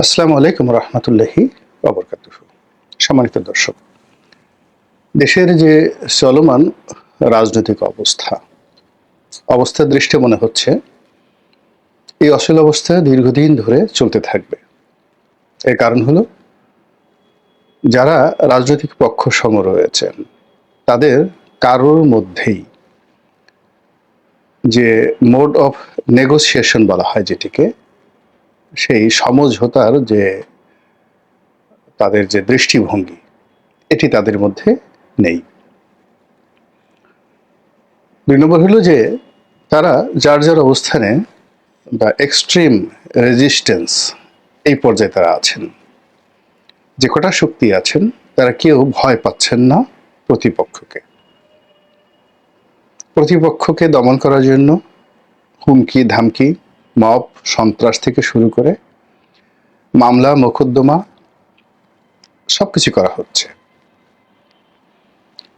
আসসালামু আলাইকুম রহমতুল্লাহি ওয়া বারাকাতুহু। সম্মানিত দর্শক, দেশের যে চলমান রাজনৈতিক অবস্থার দৃষ্টে মনে হচ্ছে এই অচল অবস্থা দীর্ঘদিন ধরে চলতে থাকবে। এর কারণ হলো যারা রাজনৈতিক পক্ষসমূহ রয়েছেন তাদের কারোর মধ্যেই যে মোড অফ নেগোসিয়েশন বলা হয় যেটিকে, সেই সমঝোতার যে তাদের যে দৃষ্টিভঙ্গি এটি তাদের মধ্যে নেই। ২ নম্বর হলো যে তারা যার যার অবস্থানে বা এক্সট্রিম রেজিস্ট্যান্স এই পর্যায়ে তারা আছেন। যে কটা শক্তি আছেন তারা কেউ ভয় পাচ্ছেন না প্রতিপক্ষকে। প্রতিপক্ষকে দমন করার জন্য হুমকি ধামকি, মব সন্ত্রাস থেকে শুরু করে মামলা মোকদ্দমা সবকিছু করা হচ্ছে।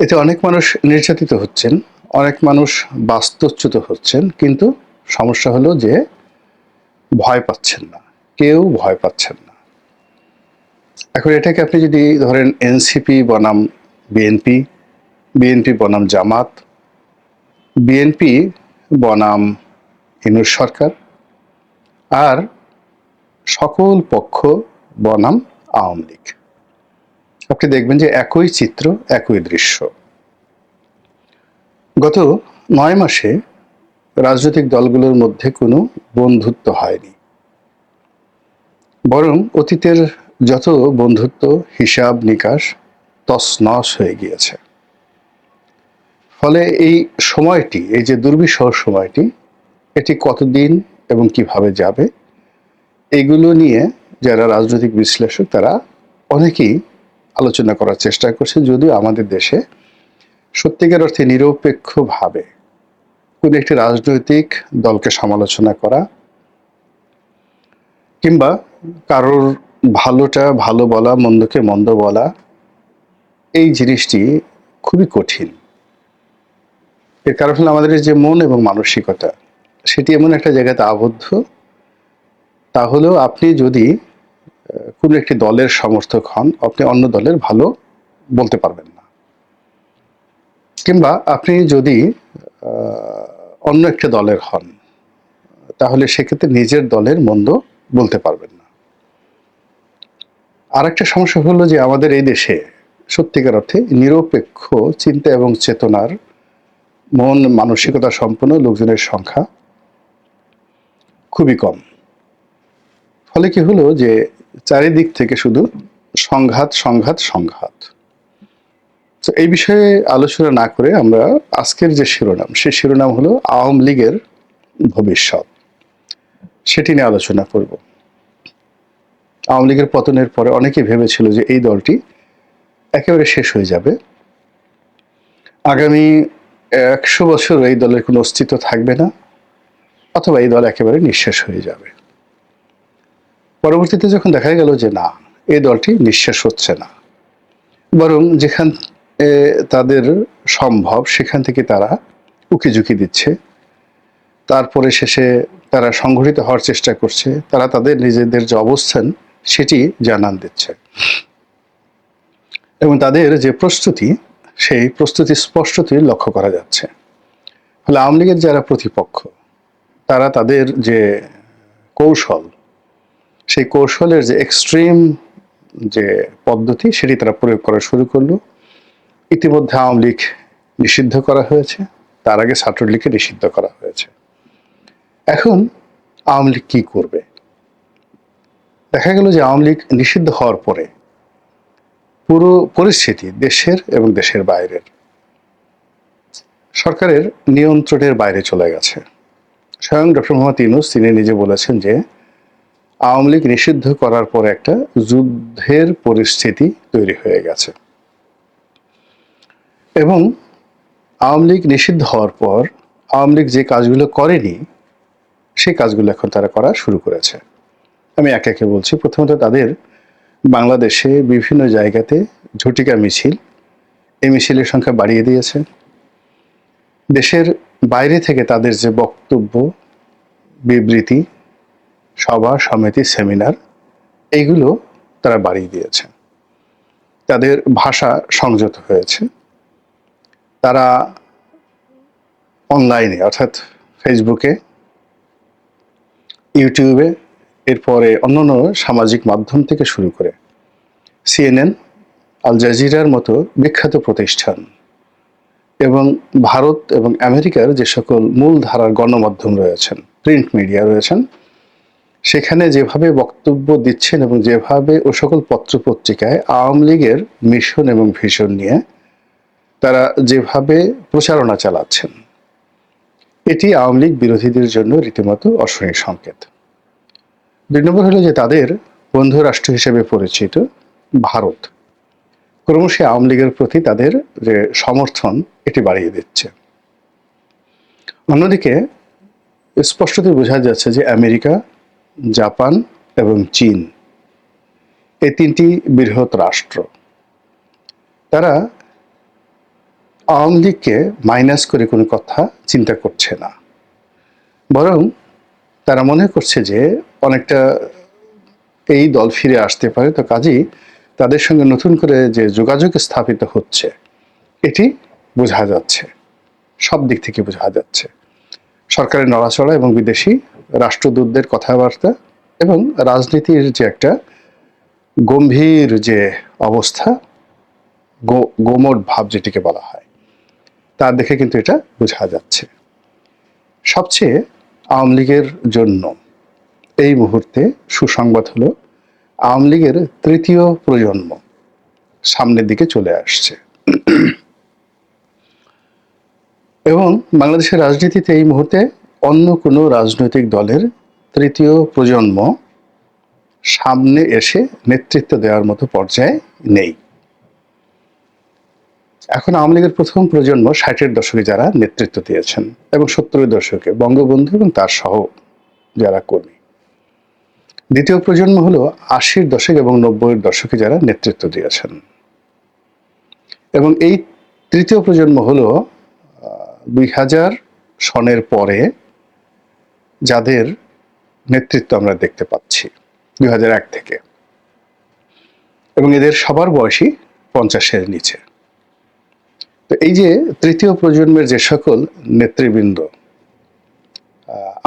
এতে অনেক মানুষ নির্যাতিত হচ্ছেন, অনেক মানুষ বাস্তুচ্যুত হচ্ছেন, কিন্তু সমস্যা হলো যে ভয় পাচ্ছেন না, কেউ ভয় পাচ্ছেন না। এখন এটাকে আপনি যদি ধরেন এনসিপি বনাম বিএনপি, বিএনপি বনাম জামাত, বিএনপি বনাম ইউনূস সরকার, আর সকল পক্ষ বনাম আওয়ামী লীগ, আপনি দেখবেন যে একই চিত্র, একই দৃশ্য। গত ৯ মাসে রাজনৈতিক দলগুলোর মধ্যে কোনো বন্ধুত্ব হয়নি, বরং অতীতের যত বন্ধুত্ব হিসাব নিকাশ তছনছ হয়ে গিয়েছে। ফলে এই সময়টি, এই যে দুর্বিষহ সময়টি, এটি কতদিন এবং কিভাবে যাবে, এগুলো নিয়ে যারা রাজনৈতিক বিশ্লেষক তারা অনেকেই আলোচনা করার চেষ্টা করছে, যদিও আমাদের দেশে সত্যিকার অর্থে নিরপেক্ষভাবে কোনো একটি রাজনৈতিক দলকে সমালোচনা করা কিংবা কারোর ভালোটা ভালো বলা, মন্দকে মন্দ বলা, এই জিনিসটি খুবই কঠিন। এর কারণ হলো আমাদের যে মন এবং মানসিকতা, সেটি এমন একটা জায়গাতে আবদ্ধ, তা হলেও আপনি যদি কোনো একটি দলের সমর্থক হন, আপনি অন্য দলের ভালো বলতে পারবেন না, কিংবা আপনি যদি অন্য একটা দলের হন তাহলে সেক্ষেত্রে নিজের দলের মন্দ বলতে পারবেন না। আর একটা সমস্যা হলো যে আমাদের এই দেশে সত্যিকার অর্থে নিরপেক্ষ চিন্তা এবং চেতনার মন মানসিকতা সম্পন্ন লোকজনের সংখ্যা খুবই কম। ফলে কি হলো যে চারিদিক থেকে শুধু সংঘাত সংঘাত সংঘাত। তো এই বিষয়ে আলোচনা না করে আমরা আজকের যে শিরোনাম, সেই শিরোনাম হলো আওয়ামী লীগের ভবিষ্যৎ, সেটি নিয়ে আলোচনা করব। আওয়ামী লীগের পতনের পরে অনেকেই ভেবেছিল যে এই দলটি একেবারে শেষ হয়ে যাবে, আগামী ১০০ বছর এই দলের কোনো অস্তিত্ব থাকবে না, অথবা এই দল একেবারে নিঃশেষ হয়ে যাবে। পরবর্তীতে যখন দেখা গেল যে না, এই দলটি নিঃশেষ হচ্ছে না, বরং যেখান তাদের সম্ভব সেখান থেকে তারা উকিঝুঁকি দিচ্ছে, তারপরে শেষে তারা সংগঠিত হওয়ার চেষ্টা করছে, তারা তাদের নিজেদের যে অবস্থান সেটি জানান দিচ্ছে, এবং তাদের যে প্রস্তুতি, সেই প্রস্তুতি স্পষ্টতই লক্ষ্য করা যাচ্ছে। ফলে আওয়ামী লীগের যারা প্রতিপক্ষ, তারা তাদের যে কৌশল, সেই কৌশলের যে এক্সট্রিম যে পদ্ধতি, সেটি তারা প্রয়োগ করা শুরু করলো। ইতিমধ্যে আওয়ামী লীগ নিষিদ্ধ করা হয়েছে, তার আগে ছাত্রলীগকে নিষিদ্ধ করা হয়েছে। এখন আওয়ামী লীগ কি করবে? দেখা গেল যে আওয়ামী লীগ নিষিদ্ধ হওয়ার পরে পুরো পরিস্থিতি দেশের এবং দেশের বাইরের সরকারের নিয়ন্ত্রণের বাইরে চলে গেছে। স্বয়ং ডক্টর মোহাম্মদ ইউনূস তিনি নিজে বলেছেন যে আওয়ামী লীগ নিষিদ্ধ করার পর একটা যুদ্ধের পরিস্থিতি তৈরি হয়ে গেছে, এবং আওয়ামী লীগ নিষিদ্ধ হওয়ার পর আওয়ামী লীগ যে কাজগুলো করেনি সেই কাজগুলো এখন তারা করা শুরু করেছে। আমি একে একে বলছি। প্রথমত তাদের বাংলাদেশে বিভিন্ন জায়গাতে ঝটিকা মিছিল, এই মিছিলের সংখ্যা বাড়িয়ে দিয়েছে। দেশের বাইরে থেকে তাদের যে বক্তব্য, বিবৃতি, সভা সমিতি, সেমিনার, এইগুলো তারা বাড়িয়ে দিয়েছে। তাদের ভাষা সংযত হয়েছে। তারা অনলাইনে অর্থাৎ ফেসবুকে, ইউটিউবে, এরপরে অন্যান্য সামাজিক মাধ্যম থেকে শুরু করে CNN, আল জাজিরার মতো বিখ্যাত প্রতিষ্ঠান এবং ভারত এবং আমেরিকার যে সকল মূলধারার গণমাধ্যম রয়েছেন, প্রিন্ট মিডিয়া রয়েছেন, সেখানে যেভাবে বক্তব্য দিচ্ছেন এবং যেভাবে ও সকল পত্রপত্রিকায় আওয়ামী লীগের মিশন এবং ভিশন নিয়ে তারা যেভাবে প্রচারণা চালাচ্ছেন, এটি আওয়ামী লীগ বিরোধীদের জন্য রীতিমতো অশনি সংকেত। 2 নম্বর হলো যে তাদের বন্ধু রাষ্ট্র হিসেবে পরিচিত ভারত ক্রমশ আওয়ামী লীগের প্রতি তাদের যে সমর্থন এটি বাড়িয়ে দিচ্ছে। অন্যদিকে স্পষ্টতই বোঝা যাচ্ছে যে আমেরিকা, জাপান এবং চীন, এই 3টি বৃহৎ রাষ্ট্র, তারা আওয়ামী লীগকে মাইনাস করে কোনো কথা চিন্তা করছে না, বরং তারা মনে করছে যে অনেকটা এই দল ফিরে আসতে পারে, তো কাজেই তাদের সঙ্গে নতুন করে যে যোগাযোগ স্থাপিত হচ্ছে এটি বোঝা যাচ্ছে, সব দিক থেকে বোঝা যাচ্ছে। সরকারের নড়াচড়া এবং বিদেশি রাষ্ট্রদূতদের কথাবার্তা এবং রাজনীতির যে একটা গম্ভীর যে অবস্থা, গোমট ভাব যেটিকে বলা হয়, তা দেখে কিন্তু এটা বোঝা যাচ্ছে। সবচেয়ে আওয়ামী লীগের জন্য এই মুহূর্তে সুসংবাদ হলো আওয়ামী লীগের 3য় প্রজন্ম সামনের দিকে চলে আসছে এবং বাংলাদেশের রাজনীতিতে এই মুহূর্তে অন্য কোনো রাজনৈতিক দলের 3য় প্রজন্ম সামনে এসে নেতৃত্ব দেওয়ার মতো পর্যায়ে নেই। এখন আওয়ামী লীগের প্রথম প্রজন্ম 60-এর দশকে যারা নেতৃত্ব দিয়েছেন এবং 70-এর দশকে বঙ্গবন্ধু এবং তার সহ যারা কর্মী। দ্বিতীয় প্রজন্ম হলো 80-এর দশক এবং 90-এর দশকে যারা নেতৃত্ব দিয়েছেন এবং এই 3য় প্রজন্ম হলো 2000 সনের পরে যাদের নেতৃত্ব আমরা দেখতে পাচ্ছি 2001 থেকে, এবং এদের সবার বয়সই 50-এর নিচে। তো এই যে 3য় প্রজন্মের যে সকল নেতৃবৃন্দ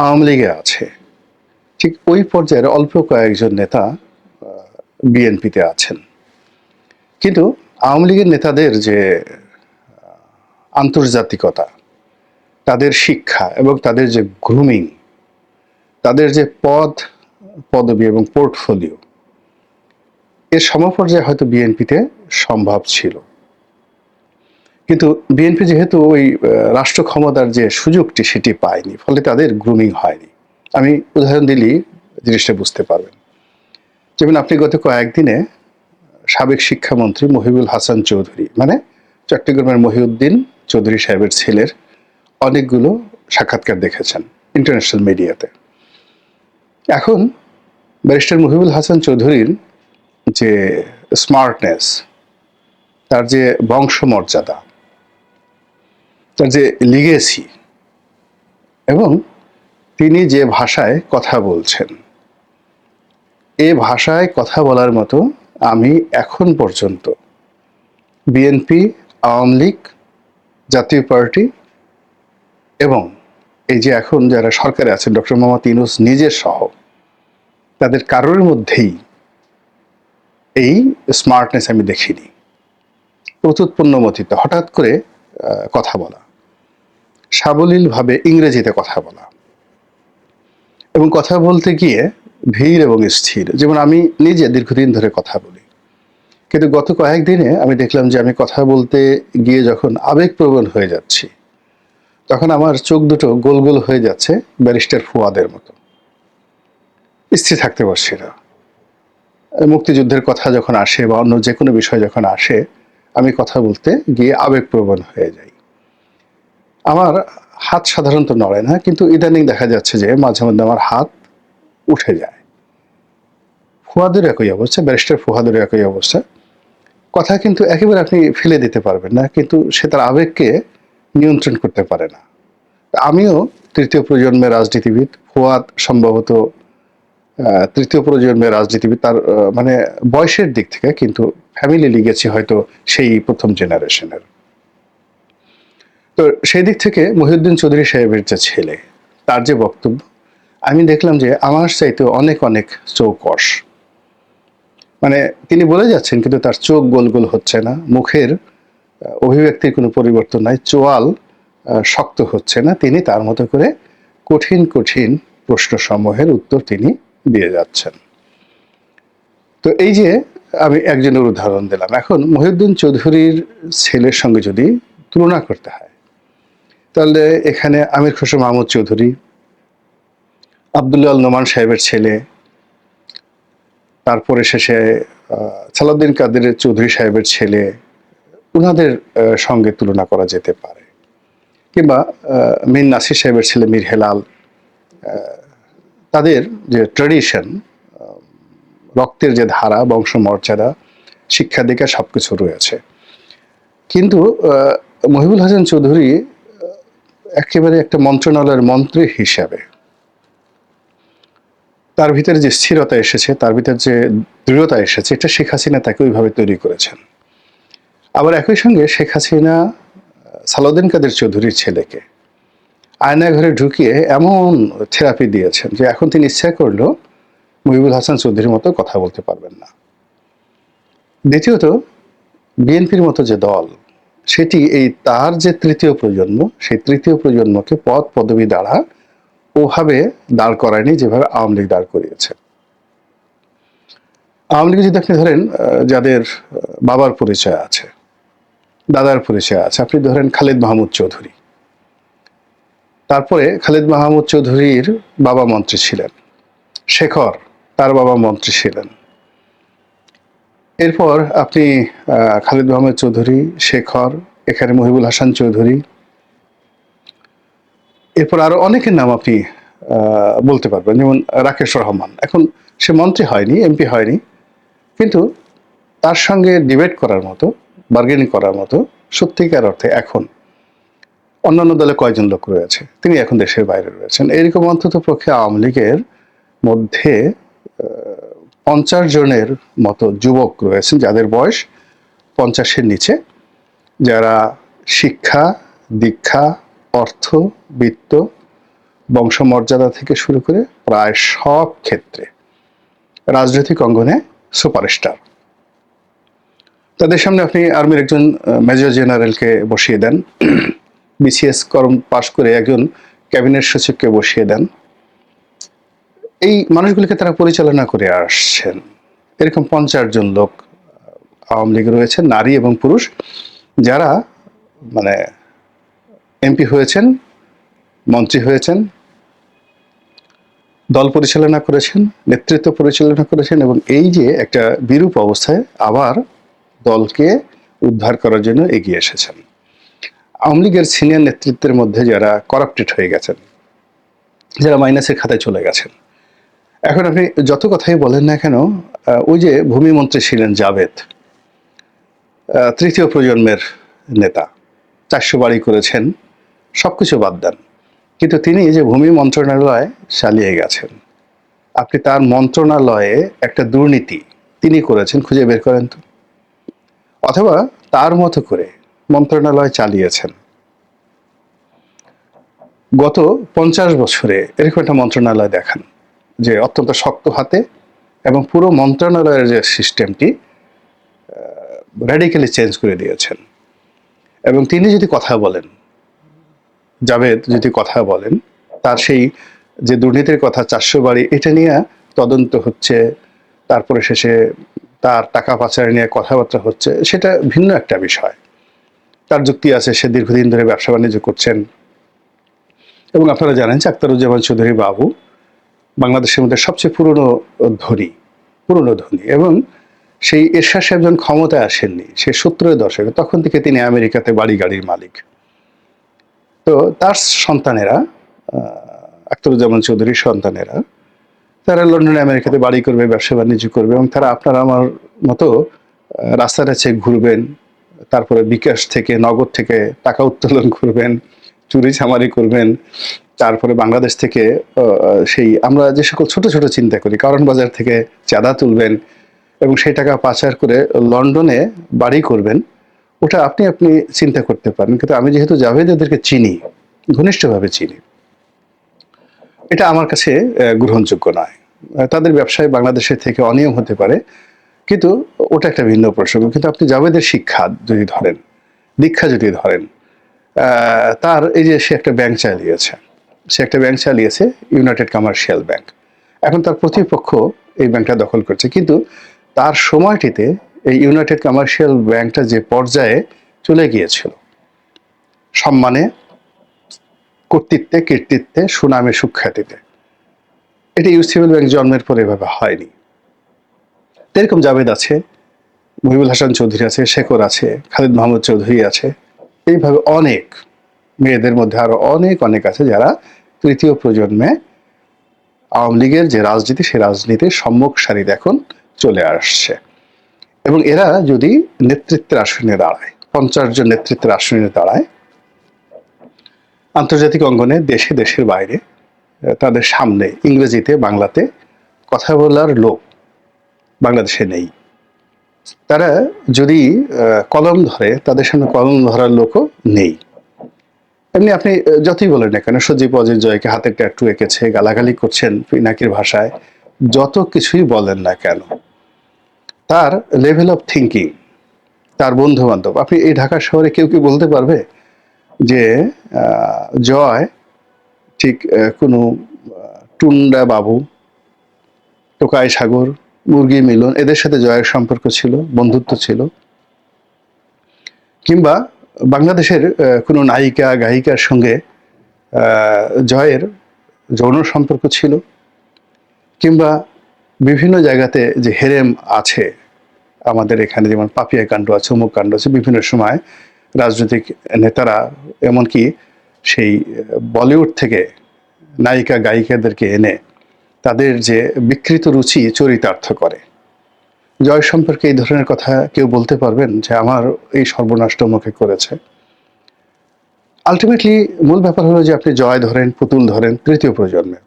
আওয়ামী লীগে আছে, ঠিক ওই পর্যায়ের অল্প কয়েকজন নেতা বিএনপিতে আছেন। কিন্তু আওয়ামী লীগের নেতাদের যে আন্তর্জাতিকতা, তাদের শিক্ষা এবং তাদের যে গ্রুমিং, তাদের যে পদবি এবং পোর্টফোলিও, এর সমপর্যায়ে হয়তো বিএনপিতে সম্ভব ছিল, কিন্তু বিএনপি যেহেতু ওই রাষ্ট্র ক্ষমতার যে সুযোগটি সেটি পায়নি, ফলে তাদের গ্রুমিং হয়নি। আমি উদাহরণ দিলেই জিনিসটা বুঝতে পারবেন। যেমন আপনি গত কয়েকদিনে সাবেক শিক্ষামন্ত্রী মহিবুল হাসান চৌধুরী, মানে চট্টগ্রামের মহিউদ্দিন চৌধুরী সাহেবের ছেলের অনেকগুলো সাক্ষাৎকার দেখেছেন ইন্টারন্যাশনাল মিডিয়াতে। এখন ব্যারিস্টার মহিবুল হাসান চৌধুরীর যে স্মার্টনেস, তার যে বংশমর্যাদা, তার যে লিগেসি এবং তিনি যে ভাষায় কথা বলছেন, এ ভাষায় কথা বলার মতো আমি এখন পর্যন্ত বিএনপি, আওয়ামী লীগ, জাতীয় পার্টি এবং এই যে এখন যারা সরকারে আছেন ডক্টর মোহাম্মদ ইউনূস নিজের সহ, তাদের কারোর মধ্যেই এই স্মার্টনেস আমি দেখিনি। প্রত্যুৎপন্নমতিতে হঠাৎ করে কথা বলা, সাবলীলভাবে ইংরেজিতে কথা বলা এবং কথা বলতে গিয়ে ধীর এবং স্থির। যেমন আমি নিজে দীর্ঘদিন ধরে কথা বলি, কিন্তু গত কয়েকদিনে আমি দেখলাম যে আমি কথা বলতে গিয়ে যখন আবেগপ্রবণ হয়ে যাচ্ছি, তখন আমার চোখ দুটো গোল গোল হয়ে যাচ্ছে ব্যারিস্টার ফুয়াদের মতো, স্থির থাকতে পারছি না। মুক্তিযুদ্ধের কথা যখন আসে বা অন্য যে কোনো বিষয় যখন আসে, আমি কথা বলতে গিয়ে আবেগপ্রবণ হয়ে যাই। আমার হাত সাধারণত নড়ে না, কিন্তু ইদানিং দেখা যাচ্ছে যে মাঝে মধ্যে আমার হাত উঠে যায়। ফুয়াদের একই অবস্থা, ব্যারিস্টার ফুয়াদের একই অবস্থা। কথা কিন্তু একেবারে আপনি ফেলে দিতে পারবেন না, কিন্তু সে তার আবেগকে নিয়ন্ত্রণ করতে পারে না। আমিও 3য় প্রজন্মের রাজনীতিবিদ, ফুয়াদ সম্ভবত তৃতীয় প্রজন্মের রাজনীতিবিদ, তার মানে বয়সের দিক থেকে, কিন্তু ফ্যামিলি লিগেছি হয়তো সেই প্রথম জেনারেশনের। তো সেই দিক থেকে মহিউদ্দিন চৌধুরী সাহেবের যে ছেলে, তার যে বক্তব্য, আমি দেখলাম যে আমার চাইতে অনেক অনেক চৌকস। মানে তিনি বলে যাচ্ছেন কিন্তু তার চোখ গোল গোল হচ্ছে না, মুখের অভিব্যক্তির কোনো পরিবর্তন নাই, চোয়াল শক্ত হচ্ছে না, তিনি তার মতো করে কঠিন কঠিন প্রশ্নসমূহের উত্তর তিনি দিয়ে যাচ্ছেন। তো এই যে আমি একজনের উদাহরণ দিলাম, এখন মহিউদ্দিন চৌধুরীর ছেলের সঙ্গে যদি তুলনা করতে হয়, তাহলে এখানে আমির খসরু মাহমুদ চৌধুরী, আবদুল্লাহ আল নোমান সাহেবের ছেলে, তারপরে শেষে সালাউদ্দিন কাদের চৌধুরী সাহেবের ছেলে, উনাদের সঙ্গে তুলনা করা যেতে পারে। কিংবা মীর নাসির সাহেবের ছেলে মীর হেলাল, তাদের যে ট্র্যাডিশন, রক্তের যে ধারা, বংশমর্যাদা, শিক্ষা দীক্ষা সবকিছু রয়েছে। কিন্তু মহিবুল হাসান চৌধুরী একেবারে একটা মন্ত্রণালয়ের মন্ত্রী হিসাবে তার ভিতরে যে স্থিরতা এসেছে, তার ভিতরে যে দৃঢ়তা এসেছে, এটা শেখ হাসিনা তাকে ওইভাবে তৈরি করেছেন। আবার একই সঙ্গে শেখ হাসিনা সালাউদ্দিন কাদের চৌধুরীর ছেলেকে আয়নাঘরে ঢুকিয়ে এমন থেরাপি দিয়েছেন যে এখন তিনি ইচ্ছা করলেও মহিবুল হাসান চৌধুরীর মতো কথা বলতে পারবেন না। দ্বিতীয়ত, বিএনপির মতো যে দল, সেটি এই তার যে তৃতীয় প্রজন্ম, সেই তৃতীয় প্রজন্মকে পদ পদবি দ্বারা ওভাবে দাঁড় করায়নি যেভাবে আওয়ামী লীগ দাঁড় করিয়েছে। আওয়ামী লীগে যদি আপনি ধরেন যাদের বাবার পরিচয় আছে, দাদার পরিচয় আছে, আপনি ধরেন খালিদ মাহমুদ চৌধুরী, তারপরে খালিদ মাহমুদ চৌধুরীর বাবা মন্ত্রী ছিলেন, শেখর তার বাবা মন্ত্রী ছিলেন, এরপর আপনি খালিদ মাহমুদ চৌধুরী, শেখর, এখানে মহিবুল হাসান চৌধুরী, এরপর আরো অনেকের নাম আপনি বলতে পারবেন, যেমন রাকেশ রহমান। এখন সে মন্ত্রী হয়নি, এমপি হয়নি, কিন্তু তার সঙ্গে ডিবেট করার মতো, বার্গেনিং করার মতো সত্যিকার অর্থে এখন অন্যান্য দলে কয়জন লোক রয়েছে, তিনি এখন দেশের বাইরে রয়েছেন। এরকম অন্তত পক্ষে আওয়ামী লীগের মধ্যে 50 জনের মতো যুবক রয়েছেন যাদের বয়স 50-এর নিচে, যারা শিক্ষা, দীক্ষা, অর্থ, বিত্ত, বংশমর্যাদা থেকে শুরু করে প্রায় সব ক্ষেত্রে রাজনৈতিক অঙ্গনে সুপারস্টার। তাদের সামনে আপনি আর্মির একজন মেজর জেনারেলকে বসিয়ে দেন, বিসিএস কর্ম পাশ করে একজন ক্যাবিনেট সচিবকে বসিয়ে দেন, এই মানুষগুলিকে তারা পরিচালনা করে আসছেন। এরকম 50 জন লোক আওয়ামী লীগ রয়েছে, নারী এবং পুরুষ, যারা মানে এমপি হয়েছেন, মন্ত্রী হয়েছেন, দল পরিচালনা করেছেন, নেতৃত্ব পরিচালনা করেছেন, এবং এই যে একটা বিরূপ অবস্থায় আবার দলকে উদ্ধার করার জন্য এগিয়ে এসেছেন। আওয়ামী লীগের সিনিয়র নেতৃত্বের মধ্যে যারা করাপ্টেড হয়ে গেছেন, যারা মাইনাসের খাতায় চলে গেছেন, এখন আপনি যত কথাই বলেন না কেন, ওই যে ভূমিমন্ত্রী ছিলেন জাভেদ, তৃতীয় প্রজন্মের নেতা, 400 বাড়ি করেছেন, সবকিছু বাদ দেন, কিন্তু তিনি যে ভূমি মন্ত্রণালয় চালিয়ে গেছেন, আপনি তার মন্ত্রণালয়ে একটা দুর্নীতি তিনি করেছেন খুঁজে বের করেন তো, অথবা তার মতো করে মন্ত্রণালয় চালিয়েছেন। গত 50 বছরে এরকম একটা মন্ত্রণালয় দেখান যে অত্যন্ত শক্ত হাতে, এবং পুরো মন্ত্রণালয়ের যে সিস্টেমটি র্যাডিক্যালি চেঞ্জ করে দিয়েছেন। এবং তিনি যদি কথা বলেন, জাভেদ যদি কথা বলেন, তার সেই যে দুর্নীতির কথা, 400 বাড়ি, এটা নিয়ে তদন্ত হচ্ছে, তারপরে শেষে তার টাকা পাচার নিয়ে কথাবার্তা হচ্ছে, সেটা ভিন্ন একটা বিষয়। তার যুক্তি আছে, সে দীর্ঘদিন ধরে ব্যবসা বাণিজ্য করছেন, এবং আপনারা জানেন যে আখতারুজ্জামান চৌধুরী বাবু বাংলাদেশের মধ্যে সবচেয়ে পুরনো ধনী, এবং সেই এরশাদ সাহেব যখন ক্ষমতায় আসেননি, সে 70-এর দশকে, তখন থেকে তিনি আমেরিকাতে বাড়ি গাড়ির মালিক। তো তার সন্তানেরা, আখতারুজ্জামান চৌধুরীর সন্তানেরা, তারা লন্ডনে আমেরিকাতে বাড়ি করবে, ব্যবসা বাণিজ্য করবে, এবং তারা আপনার আমার মতো রাস্তার কাছে ঘুরবেন, তারপরে বিকাশ থেকে, নগদ থেকে টাকা উত্তোলন করবেন, চুরি চামারি করবেন, তারপরে বাংলাদেশ থেকে সেই আমরা যে সকল ছোট ছোট চিন্তা করি, কারণ বাজার থেকে চাঁদা তুলবেন এবং সেই টাকা পাচার করে লন্ডনে বাড়ি করবেন, ওটা আপনি আপনি চিন্তা করতে পারেন। কিন্তু আমি যেহেতু জাভেদ এদেরকে চিনি, ঘনিষ্ঠভাবে চিনি, এটা আমার কাছে গ্রহণযোগ্য নয়। তাদের ব্যবসায় বাংলাদেশের থেকে অনিয়ম হতে পারে, কিন্তু ওটা একটা ভিন্ন প্রসঙ্গ। কিন্তু আপনি জাভেদের শিক্ষা যদি ধরেন, দীক্ষা যদি ধরেন, তার এই যে সে একটা ব্যাংক চালিয়েছে, ইউনাইটেড কমার্শিয়াল ব্যাংক। এখন তার প্রতিপক্ষ এই ব্যাংকটা দখল করছে, কিন্তু তার সময়টিতে এই ইউনাইটেড কমার্শিয়াল ব্যাংকটা যে পর্যায়ে চলে গিয়েছিল, সম্মানে, কর্তৃত্বে, কীর্তিত্বে, সুনামে, সুখ্যাতিতে, এটা ইউসিবি ব্যাংক জন্মের পরে এভাবে হয়নি। এরকম জাভেদ আছে, মহিবুল হাসান চৌধুরী আছে, শেখর আছে, খালিদ মাহমুদ চৌধুরী আছে, এইভাবে অনেক, মেয়েদের মধ্যে আরো অনেক অনেক আছে যারা তৃতীয় প্রজন্মে আওয়ামী লীগের যে রাজনীতি, সেই রাজনীতির সম্মুখ সারিতে এখন চলে আসছে। এবং এরা যদি নেতৃত্বের আসনে দাঁড়ায়, 50 জন নেতৃত্বের আসনে দাঁড়ায়, আন্তর্জাতিক অঙ্গনে, দেশে, দেশের বাইরে, তাদের সামনে ইংরেজিতে, বাংলাতে কথা বলার লোক বাংলাদেশে নেই। তারা যদি কলম ধরে, তাদের সামনে কলম ধরার লোকও নেই। এমনি আপনি যতই বলেন না কেন, সজীব অজিত জয়কে হাতের ট্যাটু এঁকেছে, গালাগালি করছেন পিনাকির ভাষায়, যত কিছুই বলেন না কেন, তার লেভেল অফ থিঙ্কিং, তার বন্ধু বান্ধব, আপনি এই ঢাকা শহরে কেউ কি বলতে পারবে যে জয় ঠিক কোনো টুন্ডা বাবু, টোকাই সাগর, মুরগি মিলন, এদের সাথে জয়ের সম্পর্ক ছিল, বন্ধুত্ব ছিল, কিংবা বাংলাদেশের কোনো নায়িকা গায়িকার সঙ্গে জয়ের যৌন সম্পর্ক ছিল, কিংবা বিভিন্ন জায়গাতে যে হেরেম আছে আমাদের এখানে, যেমন পাপিয়া কাণ্ড আছে, অমুক কাণ্ড আছে, বিভিন্ন সময় রাজনৈতিক নেতারা এমনকি সেই বলিউড থেকে নায়িকা গায়িকাদেরকে এনে তাদের যে বিকৃত রুচি চরিতার্থ করে। জয় সম্পর্কে এই ধরনের কথা কেউ বলতে পারবেন যে আমার এই সর্বনাষ্ট মুখে করেছে? আলটিমেটলি মূল ব্যাপার হলো যে আপনি জয় ধরেন, পুতুল ধরেন, তৃতীয় প্রজন্মে।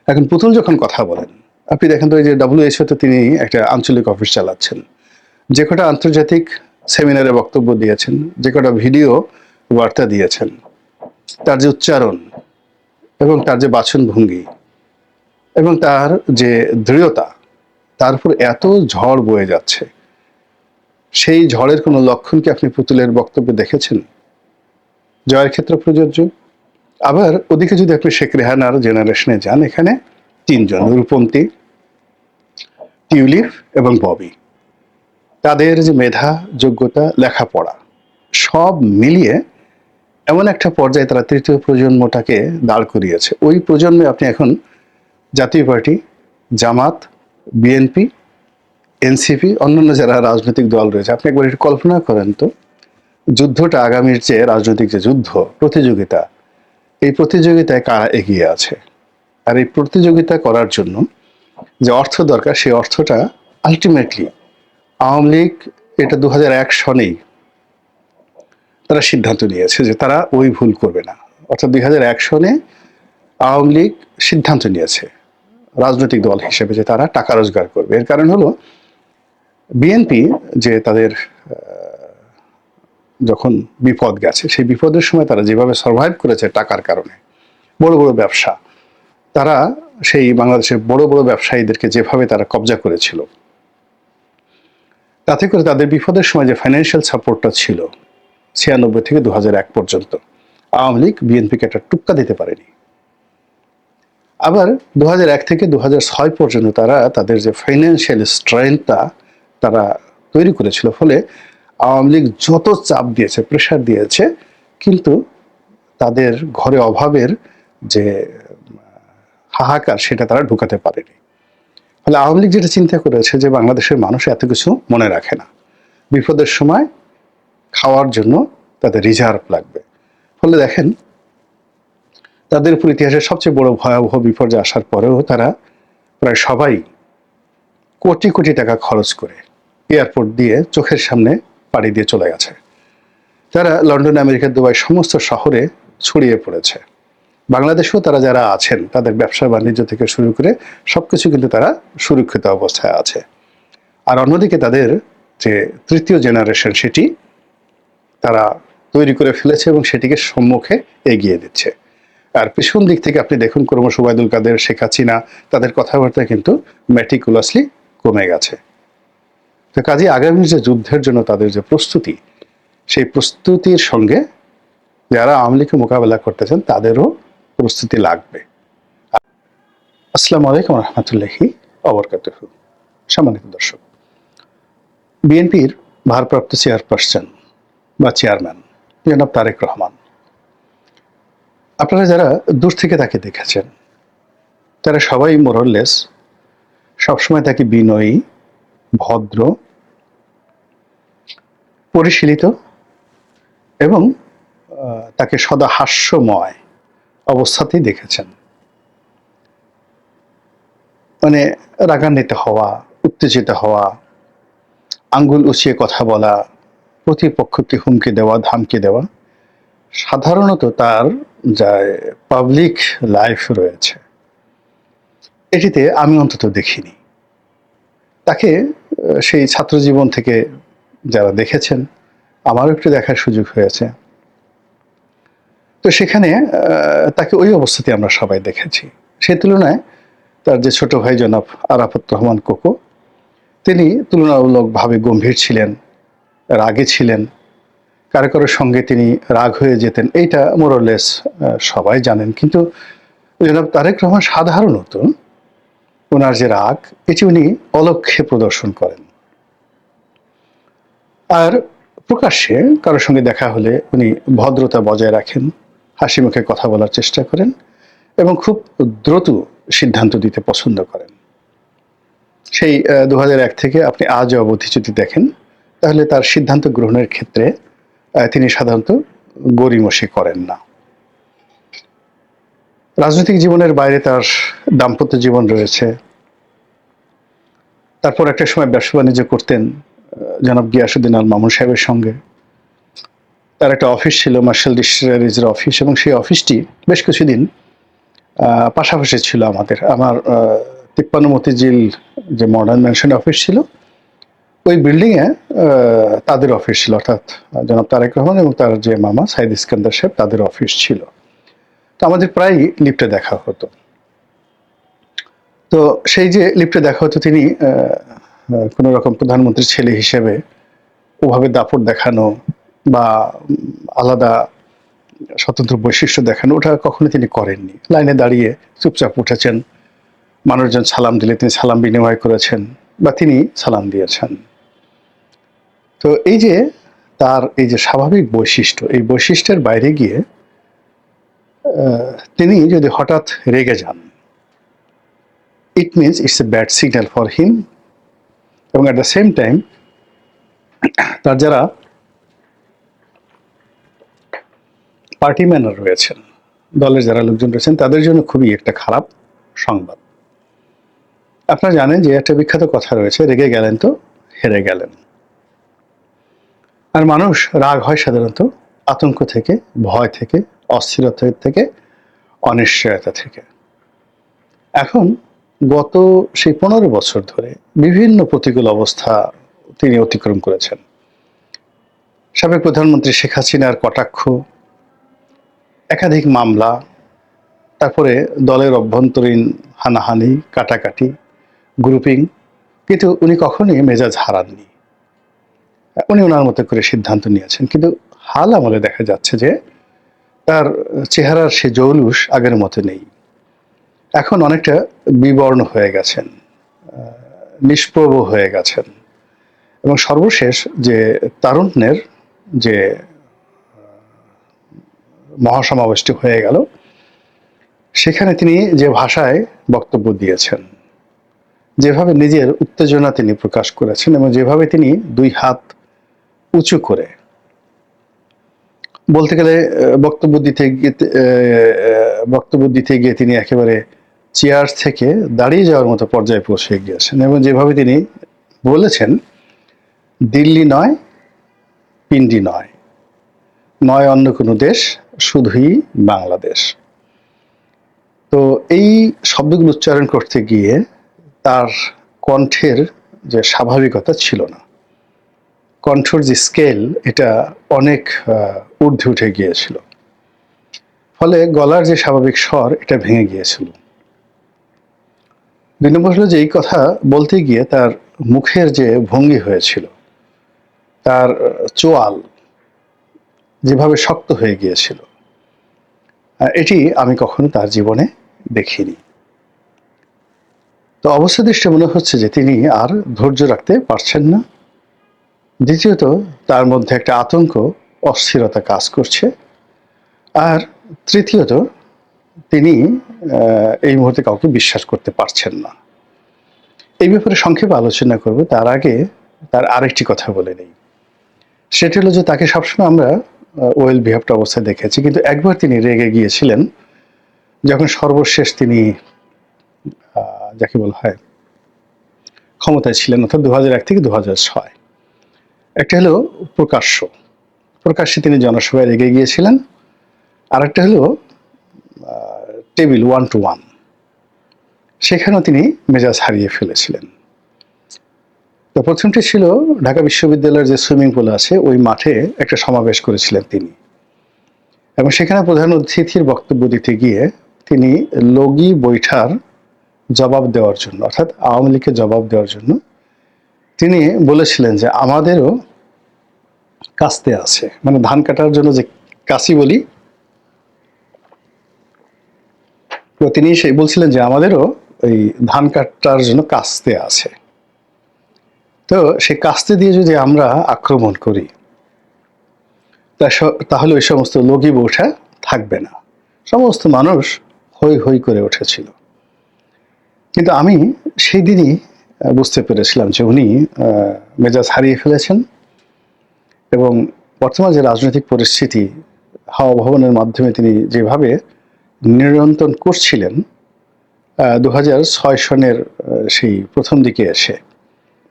এখন পুতুল যখন কথা বলেন, আপনি দেখেন তো এই যে WHO-তে তিনি একটা আঞ্চলিক অফিস চালাচ্ছেন, যে কটা আন্তর্জাতিক সেমিনারে বক্তব্য দিয়েছেন, যে কটা ভিডিও বার্তা দিয়েছেন, তার যে উচ্চারণ এবং তার যে বাচন ভঙ্গি এবং তার যে দৃঢ়তা, তার উপর এত ঝড় বয়ে যাচ্ছে, সেই ঝড়ের কোনো লক্ষণ কি আপনি পুতুলের বক্তব্যে দেখেছেন? জয়ের ক্ষেত্রে প্রযোজ্য। আবার ওদিকে যদি আপনি শেখ রেহানার জেনারেশনে যান, এখানে 3 জন, রূপন্তী, টিউলিপ এবং ববি, তাদের যে মেধা, যোগ্যতা, লেখাপড়া সব মিলিয়ে এমন একটা পর্যায়ে তারা তৃতীয় প্রজন্মটাকে দাঁড় করিয়েছে। ওই প্রজন্মে আপনি এখন জাতীয় পার্টি, জামাত, বিএনপি, এনসিপি, অন্যান্য যারা রাজনৈতিক দল রয়েছে, আপনি একবার একটু কল্পনা করেন তো, যুদ্ধটা আগামীর যে রাজনৈতিক যে যুদ্ধ প্রতিযোগিতা, এই প্রতিযোগিতায় কারা এগিয়ে আছে? আর এই প্রতিযোগিতা করার জন্য যে অর্থ দরকার, সেই অর্থটা আলটিমেটলি আওয়ামী লীগ এটা 2001 সনেই তারা সিদ্ধান্ত নিয়েছে যে তারা ওই ভুল করবে না। অর্থাৎ 2001 সনে আওয়ামী লীগ সিদ্ধান্ত নিয়েছে রাজনৈতিক দল হিসেবে যে তারা টাকা রোজগার করবে। এর কারণ হলো বিএনপি যে তাদের যখন বিপদ গেছে, সেই বিপদের সময় তারা যেভাবে সার্ভাইভ করেছে টাকার কারণে, বড় বড় ব্যবসা, তারা সেই বাংলাদেশের বড় বড় ব্যবসায়ীদেরকে যেভাবে তারা কবজা করেছিল, তাতে করে তাদের বিপদের সময় যে ফাইন্যান্সিয়াল সাপোর্টটা ছিল 96 থেকে 2001 পর্যন্ত, আওয়ামী লীগ বিএনপিকে একটা টুক্কা দিতে পারেনি। আবার 2001 থেকে 2006 পর্যন্ত তারা তাদের যে ফাইন্যান্সিয়াল স্ট্রেংথটা তারা তৈরি করেছিল, ফলে আওয়ামী লীগ যত চাপ দিয়েছে, প্রেশার দিয়েছে, কিন্তু তাদের ঘরে অভাবের যে হাহাকার, সেটা তারা ঢুকাতে পারেনি। ফলে আওয়ামী লীগ যেটা চিন্তা করেছে যে বাংলাদেশের মানুষ এত কিছু মনে রাখে না, বিপদের সময় খাওয়ার জন্য তাদের রিজার্ভ লাগবে। ফলে দেখেন তাদের উপর ইতিহাসের সবচেয়ে বড় ভয়াবহ বিপর্যয় আসার পরেও তারা প্রায় সবাই কোটি কোটি টাকা খরচ করে এয়ারপোর্ট দিয়ে চোখের সামনে পাড়ি দিয়ে চলে গেছে। তারা লন্ডন, আমেরিকা, দুবাই সমস্ত শহরে ছড়িয়ে পড়েছে। বাংলাদেশেও তারা যারা আছেন তাদের ব্যবসা বাণিজ্য থেকে শুরু করে সবকিছু কিন্তু তারা সুরক্ষিত অবস্থায় আছে। আর অন্যদিকে তাদের যে তৃতীয় জেনারেশন সেটি তারা তৈরি করে ফেলেছে এবং সেটিকে সম্মুখে এগিয়ে দিচ্ছে। আর পিছন দিক থেকে আপনি দেখুন ক্রমশ ওবায়দুল কাদের, শেখ হাসিনা, তাদের কথাবার্তা কিন্তু ম্যাটিকুলাসলি কমে গেছে। তো কাজে আগামী যে যুদ্ধের জন্য তাদের যে প্রস্তুতি, সেই প্রস্তুতির সঙ্গে যারা আওয়ামী লীগকে মোকাবেলা করতেছেন তাদেরও প্রস্তুতি লাগবে। আসসালামু আলাইকুম রহমতুল্লাহি অবরকাতুহু। সম্মানিত দর্শক, বিএনপির ভারপ্রাপ্ত চেয়ারপারসন বা চেয়ারম্যান জনাব তারেক রহমান, আপনারা যারা দূর থেকে তাকে দেখেছেন তারা সবাই মোরলেস সবসময় তাকে বিনয়ী, ভদ্র, পরিশীলিত এবং তাকে সদা হাস্যময় অবস্থাতেই দেখেছেন। মানে রাগান্বিত হওয়া, উত্তেজিত হওয়া, আঙ্গুল উঁচিয়ে কথা বলা, প্রতিপক্ষকে হুমকি দেওয়া, ধামকি দেওয়া, সাধারণত তার যা পাবলিক লাইফ রয়েছে এটিতে আমি অন্তত দেখিনি। তাকে সেই ছাত্র জীবন থেকে যারা দেখেছেন, আমারও একটু দেখার সুযোগ হয়েছে, তো সেখানে তাকে ওই অবস্থাতে আমরা সবাই দেখেছি। সেই তুলনায় তার যে ছোট ভাই জনাব আরাফাত রহমান কোকো, তিনি তুলনামূলকভাবে গম্ভীর ছিলেন, রাগে ছিলেন, কারো কারোর সঙ্গে তিনি রাগ হয়ে যেতেন, এইটা মোরলেস সবাই জানেন। কিন্তু জনাব তারেক রহমান সাধারণত ওনার যে রাগ এটি উনি অলক্ষ্যে প্রদর্শন করেন। আর প্রকাশ্যে কারোর সঙ্গে দেখা হলে উনি ভদ্রতা বজায় রাখেন, হাসি মুখে কথা বলার চেষ্টা করেন এবং খুব দ্রুত সিদ্ধান্ত দিতে পছন্দ করেন। সেই 2001 থেকে আপনি আজ অবধি যদি দেখেন তাহলে তার সিদ্ধান্ত গ্রহণের ক্ষেত্রে তিনি সাধারণত গড়িমসি করেন না। রাজনৈতিক জীবনের বাইরে তার দাম্পত্য জীবন রয়েছে। তারপর একটা সময় ব্যবসা বাণিজ্য করতেন জনাব গিয়াসউদ্দিন আল মামুন সাহেবের সঙ্গে। তার একটা অফিস ছিল, মার্শাল ডিস্টিলারিজের অফিস, এবং সেই অফিসটি বেশ কিছুদিন পাশাপাশি ছিল আমার 53 মতিঝিল যে মডার্ন ম্যানশন অফিস ছিল, ওই বিল্ডিংয়ে তাদের অফিস ছিল, অর্থাৎ জনাব তারেক রহমান এবং তার যে মামা সাইদ ইস্কান্দার সাহেব তাদের অফিস ছিল। তো আমাদের প্রায় লিফটে দেখা হতো। তো সেই যে লিফটে দেখা হতো, তিনি কোনো রকম প্রধানমন্ত্রীর ছেলে হিসেবে ওভাবে দাপট দেখানো বা আলাদা স্বতন্ত্র বৈশিষ্ট্য দেখানো, ওটা কখনো তিনি করেননি। লাইনে দাঁড়িয়ে চুপচাপ উঠেছেন, মানুষজন সালাম দিলে তিনি সালাম বিনিময় করেছেন বা তিনি সালাম দিয়েছেন। তো এই যে তার এই যে স্বাভাবিক বৈশিষ্ট্য, এই বৈশিষ্ট্যের বাইরে গিয়ে তিনি যদি হঠাৎ রেগে যান, it means it's a bad signal for him. এবং অ্যাট দ্য সেম টাইম তার যারা পার্টি ম্যানার রয়েছেন, দলের যারা লোকজন রয়েছেন, তাদের জন্য খুবই একটা খারাপ সংবাদ। আপনারা জানেন যে একটা বিখ্যাত কথা রয়েছে, রেগে গেলেন তো হেরে গেলেন। আর মানুষ রাগ হয় সাধারণত আতঙ্ক থেকে, ভয় থেকে, অস্থিরতা থেকে, অনিশ্চয়তা থেকে। এখন গত সেই 15 বছর ধরে বিভিন্ন প্রতিকূল অবস্থা তিনি অতিক্রম করেছেন। সাবেক প্রধানমন্ত্রী শেখ হাসিনার কটাক্ষ, একাধিক মামলা, তারপরে দলের অভ্যন্তরীণ হানাহানি, কাটাকাটি, গ্রুপিং, কিন্তু উনি কখনোই মেজাজ হারাননি। উনি ওনার মতো করে সিদ্ধান্ত নিয়েছেন। কিন্তু হাল আমলে দেখা যাচ্ছে যে তার চেহারার সে জৌলুস আগের মতো নেই। এখন অনেকটা বিবর্ণ হয়ে গেছেন, নিষ্প্রভ হয়ে গেছেন, এবং সর্বশেষ যে তারুণ্যের যে মহাসমাবেশটি হয়ে গেল, সেখানে তিনি যে ভাষায় বক্তব্য দিয়েছেন, যেভাবে নিজের উত্তেজনা তিনি প্রকাশ করেছেন এবং যেভাবে তিনি দুই হাত উঁচু করে, বলতে গেলে বক্তব্য দিতে গিয়ে তিনি একেবারে চেয়ার থেকে দাঁড়িয়ে যাওয়ার মতো পর্যায়ে পৌঁছে গিয়েছেন, এবং যেভাবে তিনি বলেছেন, দিল্লি নয়, পিন্ডি নয়, নয় অন্য কোনো দেশ, শুধুই বাংলাদেশ। তো এই শব্দগুলো উচ্চারণ করতে গিয়ে তার কণ্ঠের যে স্বাভাবিকতা ছিল না, কণ্ঠর যে স্কেল এটা অনেক ঊর্ধ্বে উঠে গিয়েছিল, ফলে গলার যে স্বাভাবিক স্বর এটা ভেঙে গিয়েছিল। ২ নম্বর হলো যে এই কথা বলতে গিয়ে তার মুখের যে ভঙ্গি হয়েছিল, তার চোয়াল যেভাবে শক্ত হয়ে গিয়েছিল, এটি আমি কখনো তার জীবনে দেখিনি। তো অবস্থা দৃষ্টে মনে হচ্ছে যে তিনি আর ধৈর্য রাখতে পারছেন না। দ্বিতীয়ত, তার মধ্যে একটা আতঙ্ক, অস্থিরতা কাজ করছে। আর তৃতীয়ত, তিনি এই মুহূর্তে কাউকে বিশ্বাস করতে পারছেন না। এই ব্যাপারে সংক্ষেপে আলোচনা করব, তার আগে তার আরেকটি কথা বলে নেই। সেটা হলো যে তাকে সবসময় আমরা ওয়েল বিহেভড অবস্থায় দেখেছি, কিন্তু একবার তিনি রেগে গিয়েছিলেন যখন সর্বশেষ তিনি যাকে বলা হয় ক্ষমতায় ছিলেন, অর্থাৎ 2001 থেকে 2006। একটা হলো প্রকাশ্যে তিনি জনসভায় রেগে গিয়েছিলেন, আর একটা হলো টেবিল 1-to-1, সেখানেও তিনি মেজাজ হারিয়ে ফেলেছিলেন। তো প্রথমটি ছিল ঢাকা বিশ্ববিদ্যালয়ের যে সুইমিং পুল আছে ওই মাঠে একটা সমাবেশ করেছিলেন তিনি, এবং সেখানে প্রধান অতিথির বক্তব্য দিতে গিয়ে তিনি লগি বৈঠার জবাব দেওয়ার জন্য, অর্থাৎ আওয়ামী লীগকে জবাব দেওয়ার জন্য তিনি বলেছিলেন যে আমাদেরও কাস্তে আছে, মানে ধান কাটার জন্য যে কাশি বলি, তো তিনি সেই বলছিলেন যে আমাদেরও ওই ধান কাটার জন্য কাস্তে আছে। তো সেই কাস্তে দিয়ে যদি আমরা আক্রমণ করি তাহলে ওই সমস্ত লগি বৈঠা থাকবে না। সমস্ত মানুষ হৈ হৈ করে উঠেছিল। কিন্তু আমি সেই দিনই বুঝতে পেরেছিলাম যে উনি মেজাজ হারিয়ে ফেলেছেন, এবং বর্তমান যে রাজনৈতিক পরিস্থিতি, হাওয়া ভবনের মাধ্যমে তিনি যেভাবে নিয়ন্ত্রণ করছিলেন 2006 সনের সেই প্রথম দিকে এসে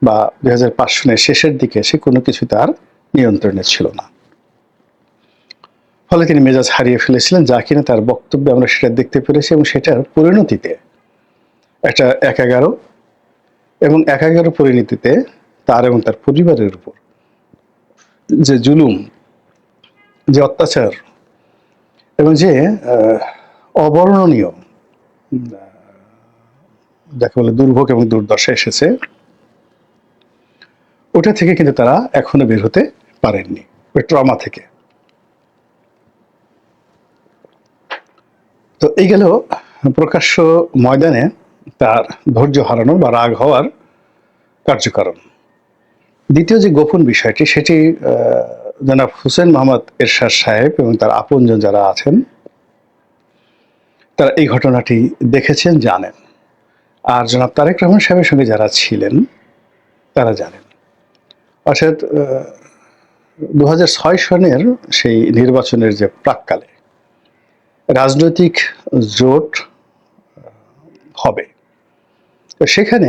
বা 2005 সনের শেষের দিকে এসে কোনো কিছু তার নিয়ন্ত্রণে ছিল না। ফলে তিনি মেজাজ হারিয়ে ফেলেছিলেন, যা কিনা তার বক্তব্যে আমরা সেটা দেখতে পেরেছি, এবং সেটার পরিণতিতে একটা 1-11 এবং 1-11 পরিণতিতে তার এবং তার পরিবারের উপর যে জুলুম, যে অত্যাচার এবং যে অবর্ণনীয় যাকে বলে দুর্ভোগ এবং দুর্দশা এসেছে, ওটা থেকে কিন্তু তারা এখনো বের হতে পারেননি, ওই ট্রমা থেকে। তো এই গেল প্রকাশ্য ময়দানে তার ধৈর্য হারানো বা রাগ হওয়ার কার্যকারণ। দ্বিতীয় যে গোপন বিষয়টি, সেটি জনাব হুসেন মোহাম্মদ এরশাদ সাহেব এবং তার আপনজন যারা আছেন তারা এই ঘটনাটি দেখেছেন, জানেন। আর জনাব তারেক রহমান সাহেবের সঙ্গে যারা ছিলেন তারা জানেন। অর্থাৎ 2006 সনের সেই নির্বাচনের যে প্রাক্কালে রাজনৈতিক জোট হবে, তো সেখানে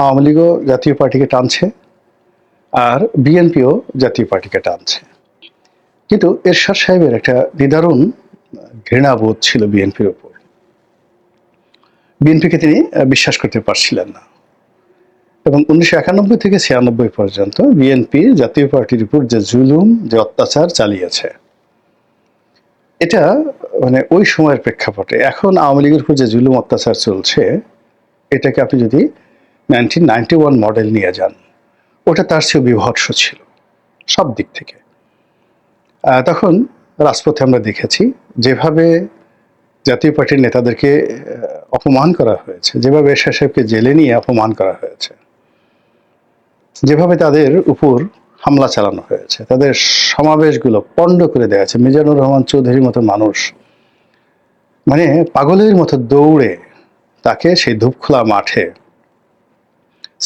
আওয়ামী লীগও জাতীয় পার্টিকে টানছে আর বিএনপিও জাতীয় পার্টিকে টানছে। কিন্তু এরশাদ সাহেবের একটা নিদারুণ ঘৃণাবোধ ছিল বিএনপির উপর। বিএনপিকে তিনি বিশ্বাস করতে পারছিলেন না, এবং 1991 থেকে 96 পর্যন্ত বিএনপি জাতীয় পার্টির উপর যে জুলুম, যে অত্যাচার চালিয়েছে, এটা মানে ওই সময়ের প্রেক্ষাপটে এখন আওয়ামী লীগের উপর যে জুলুম অত্যাচার চলছে, এটাকে আপনি যদি 1991 মডেল নিয়ে যান, ওটা তার চেয়ে বিভৎস ছিল সব দিক থেকে। তখন রাজপথে আমরা দেখেছি যেভাবে জাতীয় পার্টির নেতাদেরকে অপমান করা হয়েছে, যেভাবে এরশাদ সাহেবকে জেলে নিয়ে অপমান করা হয়েছে, যেভাবে তাদের উপর হামলা চালানো হয়েছে, তাদের সমাবেশগুলো পণ্ড করে দেওয়া হয়েছে। মিজানুর রহমান চৌধুরীর মতো মানুষ মানে পাগলের মতো দৌড়ে তাকে সেই ধূপখোলা মাঠে,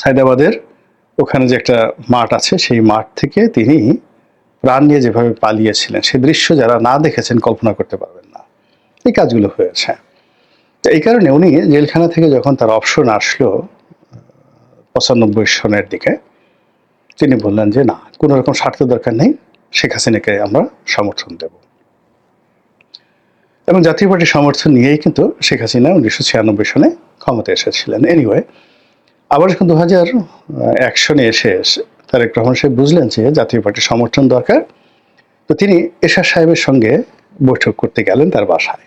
সায়দাবাদের ওখানে যে একটা মাঠ আছে, সেই মাঠ থেকে তিনি প্রাণ নিয়ে যেভাবে পালিয়েছিলেন, সে দৃশ্য যারা না দেখেছেন কল্পনা করতে পারবেন না। এই কাজগুলো হয়েছে। তো এই কারণে উনি জেলখানা থেকে যখন তার অপশন আসলো 95 সনের দিকে, তিনি বললেন যে না, কোনো রকম স্বার্থ দরকার নেই, শেখ হাসিনাকে আমরা সমর্থন দেব। এবং জাতীয় পার্টির সমর্থন নিয়েই কিন্তু শেখ হাসিনা 1996 সনে ক্ষমতায় এসেছিলেন। এনিওয়ে, আবার যখন 2001 সনে এসে তারেক রহমান সাহেব বুঝলেন যে জাতীয় পার্টির সমর্থন দরকার, তো তিনি এরশাদ সাহেবের সঙ্গে বৈঠক করতে গেলেন তার বাসায়।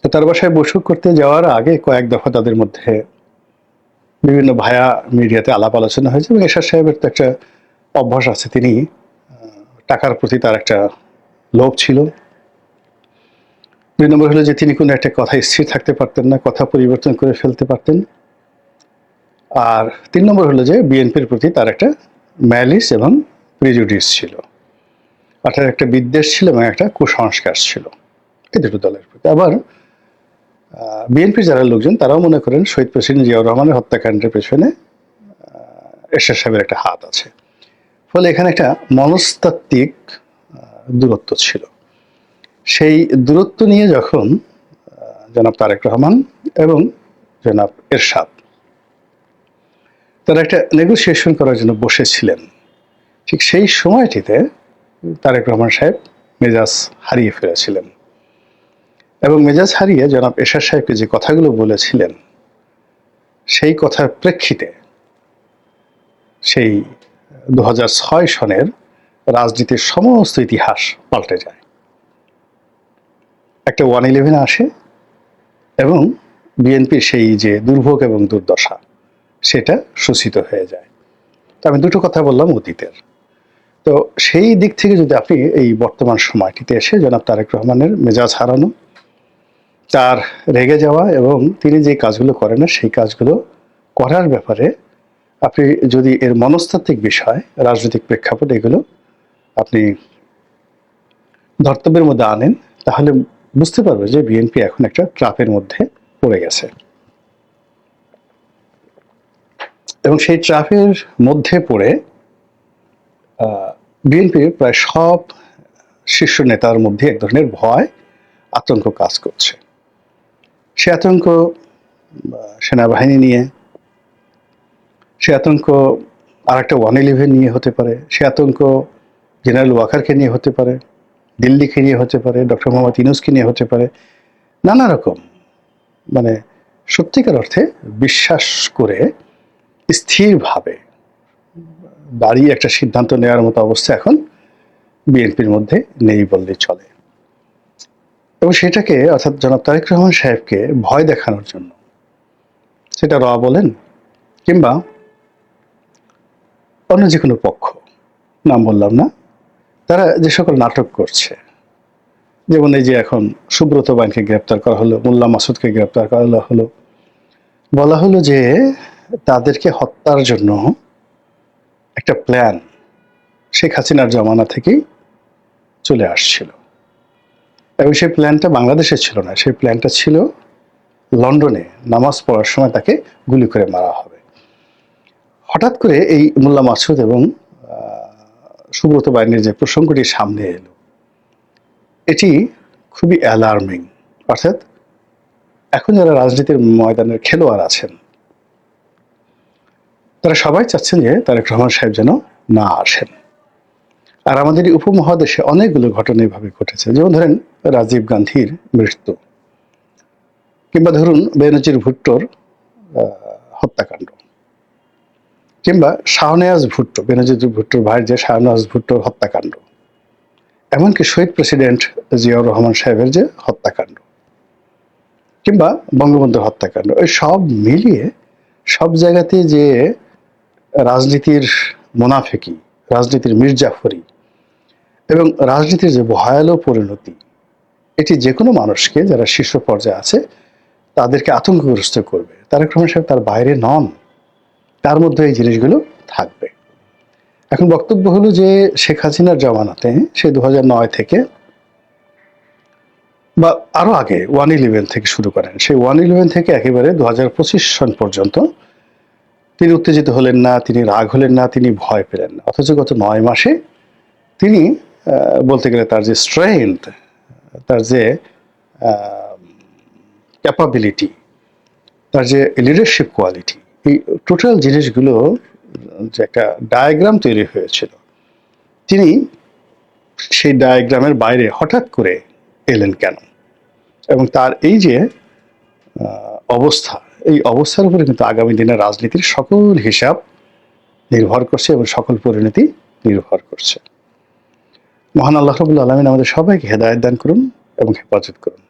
তো তার বাসায় বৈঠক করতে যাওয়ার আগে কয়েক দফা তাদের মধ্যে বিভিন্ন ভায়া মিডিয়াতে আলাপ আলোচনা হয়েছে, এবং এরশাদ সাহেবের তো একটা অভ্যাস আছে, তিনি টাকার প্রতি তার একটা লোভ ছিল। 2 নম্বর হলো যে তিনি কোনো একটা কথা স্থির থাকতে পারতেন না, কথা পরিবর্তন করে ফেলতে পারতেন। আর 3 নম্বর হলো যে বিএনপির প্রতি তার একটা ম্যালিস এবং প্রিজুডিস ছিল, অর্থাৎ একটা বিদ্বেষ ছিল এবং একটা কুসংস্কার ছিল এই দুটো দলের প্রতি। আবার বিএনপির যারা লোকজন তারাও মনে করেন শহীদ প্রেসিডেন্ট জিয়াউর রহমানের হত্যাকাণ্ডের পেছনে এরশাদ সাহেবের একটা হাত আছে। ফলে এখানে একটা মনস্তাত্ত্বিক দূরত্ব ছিল। সেই দূরত্ব নিয়ে যখন জনাব তারেক রহমান এবং জনাব এরশাদ তারা একটা নেগোসিয়েশন করার জন্য বসেছিলেন, ঠিক সেই সময়টিতে তারেক রহমান সাহেব মেজাজ হারিয়ে ফেলেছিলেন, এবং মেজাজ হারিয়ে জনাব এরশাদ সাহেবকে যে কথাগুলো বলেছিলেন সেই কথার প্রেক্ষিতে সেই 2006 সনের রাজনীতির সমস্ত ইতিহাস পাল্টে যায়। একটা 111 আসে এবং বিএনপির সেই যে দুর্ভোগ এবং দুর্দশা সেটা সূচিত হয়ে যায়। তো আমি দুটো কথা বললাম অতীতের। তো সেই দিক থেকে যদি আপনি এই বর্তমান সময়টিতে এসে জনাব তারেক রহমানের মেজাজ হারানো, তার রেগে যাওয়া এবং তিনি যে কাজগুলো করেন না সেই কাজগুলো করার ব্যাপারে আপনি যদি এর মনস্তাত্ত্বিক বিষয়, রাজনৈতিক প্রেক্ষাপট এগুলো আপনি ধর্তব্যের মধ্যে আনেন, তাহলে বুঝতে পারবে যে বিএনপি এখন একটা ট্র্যাপের মধ্যে পড়ে গেছে, এবং সেই ট্র্যাপের মধ্যে পড়ে বিএনপির প্রায় সব শীর্ষ নেতার মধ্যে এক ধরনের ভয়, আতঙ্ক কাজ করছে। সে আতঙ্ক সেনাবাহিনী নিয়ে, সে আতঙ্ক আর একটা 111 নিয়ে হতে পারে, সে আতঙ্ক জেনারেল ওয়াকারকে নিয়ে হতে পারে, দিল্লিকে নিয়ে হতে পারে, ডক্টর মোহাম্মদ ইউনূসকে নিয়ে হতে পারে, নানা রকম মানে সত্যিকার অর্থে বিশ্বাস করে স্থিরভাবে দাঁড়িয়ে একটা সিদ্ধান্ত নেওয়ার মতো অবস্থা এখন বিএনপির মধ্যে নেই বললেই চলে। এবং সেটাকে অর্থাৎ জনাব তারেক রহমান সাহেবকে ভয় দেখানোর জন্য, সেটা র বলেন কিংবা অন্য যে কোনো পক্ষ, নাম বললাম না, তারা যে সকল নাটক করছে, যেমন এই যে এখন সুব্রত বাইনকে গ্রেপ্তার করা হলো, মোল্লা মাসুদকে গ্রেপ্তার করা হলো, বলা হলো যে তাদেরকে হত্যার জন্য একটা প্ল্যান শেখ হাসিনার জমানা থেকেই চলে আসছিল, এবং সেই প্ল্যানটা বাংলাদেশে ছিল না, সেই প্ল্যানটা ছিল লন্ডনে নামাজ পড়ার সময় তাকে গুলি করে মারা হবে। হঠাৎ করে এই মোল্লা মাসুদ এবং সুব্রত বাইনের যে প্রসঙ্গটি সামনে এলো, এটি খুবই অ্যালার্মিং। অর্থাৎ এখন যারা রাজনীতির ময়দানের খেলোয়াড় আছেন তারা সবাই চাচ্ছেন যে তারেক রহমান সাহেব যেন না আসেন। আর আমাদের এই উপমহাদেশে অনেকগুলো ঘটনা এভাবে ঘটেছে, যেমন ধরেন রাজীব গান্ধীর মৃত্যু, কিংবা ধরুন বেনজির ভুট্টোর হত্যাকাণ্ড, কিংবা শাহনেওয়াজ ভুট্টো, বেনজির ভুট্টোর ভাই যে শাহনেওয়াজ ভুট্টোর হত্যাকাণ্ড, এমনকি শহীদ প্রেসিডেন্ট জিয়াউর রহমান সাহেবের যে হত্যাকাণ্ড, কিংবা বঙ্গবন্ধুর হত্যাকাণ্ড, এই সব মিলিয়ে সব জায়গাতে যে রাজনীতির মুনাফিকি, রাজনীতির মির্জাফরি এবং রাজনীতির যে ভয়ালো পরিণতি, এটি যে কোনো মানুষকে যারা শীর্ষ পর্যায়ে আছে তাদেরকে আতঙ্কগ্রস্ত করবে। তারেক রহমান সাহেব তার বাইরে নন, তার মধ্যে এই জিনিসগুলো থাকবে। এখন বক্তব্য হলো যে শেখ হাসিনার জমানাতে সে 2009 থেকে বা আরো আগে 111 থেকে শুরু করেন, সেই 111 থেকে একেবারে 2025 সন পর্যন্ত তিনি উত্তেজিত হলেন না, তিনি রাগ হলেন না, তিনি ভয় পেলেন না। অথচ গত 9 মাসে তিনি বলতে গেলে তার যে স্ট্রেংথ, তার যে ক্যাপাবিলিটি, তার যে লিডারশিপ কোয়ালিটি, এই টোটাল জিনিসগুলো যে একটা ডায়াগ্রাম তৈরি হয়েছিল, তিনি সেই ডায়াগ্রামের বাইরে হঠাৎ করে এলেন কেন, এবং তার এই যে অবস্থা, এই অবস্থার উপরে কিন্তু আগামী দিনের রাজনীতির সকল হিসাব নির্ভর করছে এবং সকল পরিণতি নির্ভর করছে। মহান আল্লাহ রাব্বুল আলামিন আমাদের সবাইকে হেদায়েত দান করুন এবং হেফাজত করুন।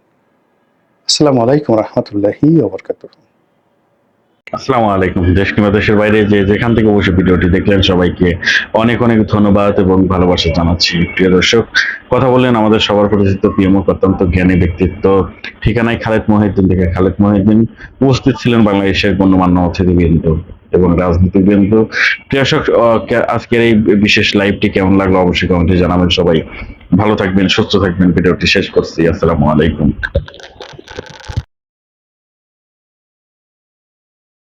আসসালামু আলাইকুম রহমতুল্লাহি ওয়া বারাকাতুহু। আসসালামু আলাইকুম। দেশ কিংবা দেশের বাইরে যে যেখান থেকে বসে ভিডিওটি দেখলেন সবাইকে অনেক অনেক ধন্যবাদ এবং ভালোবাসা জানাচ্ছি। প্রিয় দর্শক, কথা বললেন আমাদের সবার পরিচিত প্রিয় মুখ, অত্যন্ত জ্ঞানী ব্যক্তিত্ব, ঠিকানায় খালেদ মহিউদ্দিন থেকে খালেদ মহিউদ্দিন। উপস্থিত ছিলেন বাংলাদেশের গণ্যমান্য অতিথিবৃন্দ এবং রাজনীতিবৃন্দ। প্রিয় দর্শক, আজকের এই বিশেষ লাইভটি কেমন লাগলো অবশ্যই কমেন্টে জানাবেন। সবাই ভালো থাকবেন, সুস্থ থাকবেন। ভিডিওটি শেষ করছি। আসসালামু আলাইকুম।